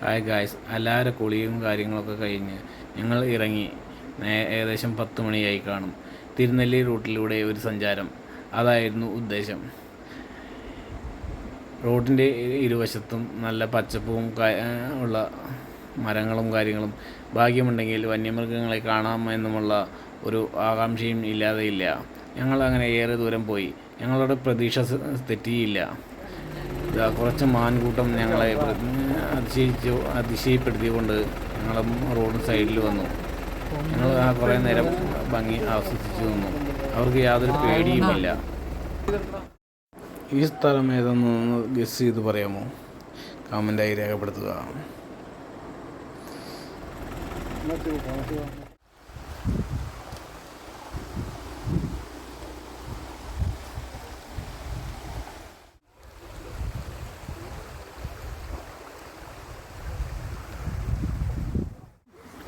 Hi guys, എല്ലാവരും കുളിയും കാര്യങ്ങളൊക്കെ കഴിഞ്ഞ് ഞങ്ങൾ ഇറങ്ങി. ഏകദേശം 10 മണിയായി കാണും. തിരുനെല്ലി റൂട്ടിലൂടെ ഒരു സഞ്ചാരം, അതായിരുന്നു ഉദ്ദേശം. റോഡിൻ്റെ ഇരുവശത്തും നല്ല പച്ചപ്പും ഉള്ള മരങ്ങളും കാര്യങ്ങളും. ഭാഗ്യമുണ്ടെങ്കിൽ വന്യമൃഗങ്ങളെ കാണാമെന്നുമുള്ള ഒരു ആകാംക്ഷയും ഇല്ലാതെയില്ല. ഞങ്ങൾ അങ്ങനെ ഏറെ ദൂരം പോയി. ഞങ്ങളുടെ പ്രതീക്ഷ തെറ്റിയില്ല. കുറച്ച് മാൻകൂട്ടം ഞങ്ങളെ അതിശയപ്പെടുത്തിക്കൊണ്ട് ഞങ്ങൾ റോഡ് സൈഡിൽ വന്നു. ഞങ്ങൾ കുറേ നേരം ഭംഗി ആസ്വദിച്ചു നിന്നു. അവർക്ക് യാതൊരു പേടിയുമില്ല. ഈ സ്ഥലം ഏതെന്നൊന്ന് ഗസ് ചെയ്ത് പറയാമോ? കമൻ്റായി രേഖപ്പെടുത്തുക.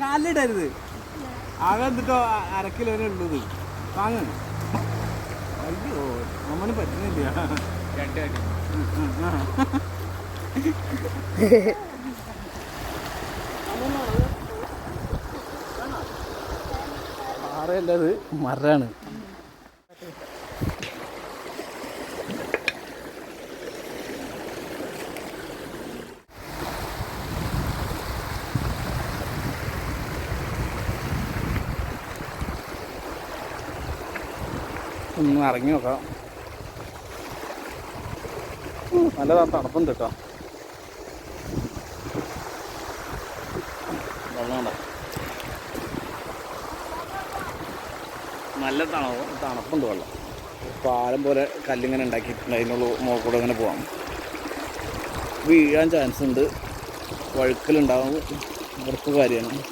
കാലിടരുത്. ആകെ എന്നിട്ടോ 1/2 കിലോനെ ഉള്ളത് വാങ്ങ. അയ്യോ, അമ്മന് പറ്റുന്നില്ല. പാറയല്ലത്, മരമാണ്. ഒന്ന് ഇറങ്ങി നോക്കാം. നല്ലതാ, തണുപ്പുണ്ട് കേട്ടോ. വെള്ളമുണ്ടോ? നല്ല തണുപ്പുണ്ട് വെള്ളം. പാലം പോലെ കല്ലിങ്ങനെ ഉണ്ടാക്കിയിട്ടുണ്ട്. അതിനുള്ള മുകളിൽ കൂടെ അങ്ങനെ പോകാം. വീഴാൻ ചാൻസ് ഉണ്ട്, വഴുക്കലുണ്ടാവും, ഉറപ്പ് കാര്യമാണ്.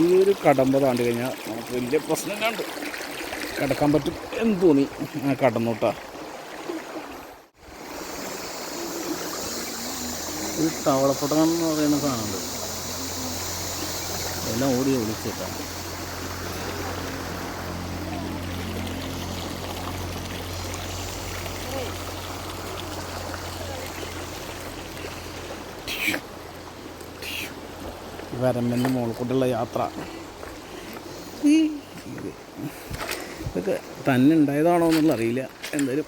ഈ ഒരു കടമ്പ താണ്ടി കഴിഞ്ഞാൽ നമുക്ക് വലിയ പ്രശ്നമില്ലാണ്ട് കിടക്കാൻ പറ്റും എന്ന് തോന്നി. കടന്നോട്ടാ. ഈ തവളപ്പട്ടണം എന്ന് പറയുന്ന സാധനമുണ്ട്. എല്ലാം ഓടി ഒളിച്ചിട്ടാണ്. വരമ്പൻ്റെ മുകളിൽ കൂടെയുള്ള യാത്ര ഇതൊക്കെ തന്നെ ഉണ്ടായതാണോ എന്നുള്ള അറിയില്ല. എന്തായാലും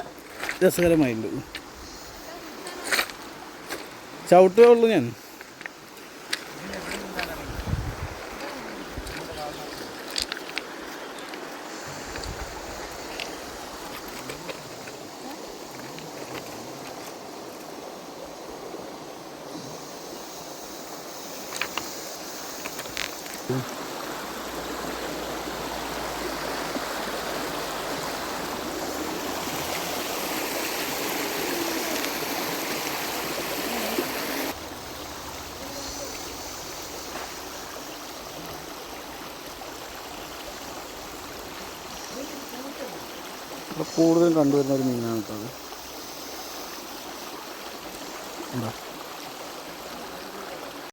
രസകരമായിട്ടുണ്ട്. ചവിട്ടേ ഉള്ളൂ ഞാൻ. കൂടുതലും കണ്ടുവരുന്ന ഒരു മീനാണ് കേട്ടോ അത്. എന്താ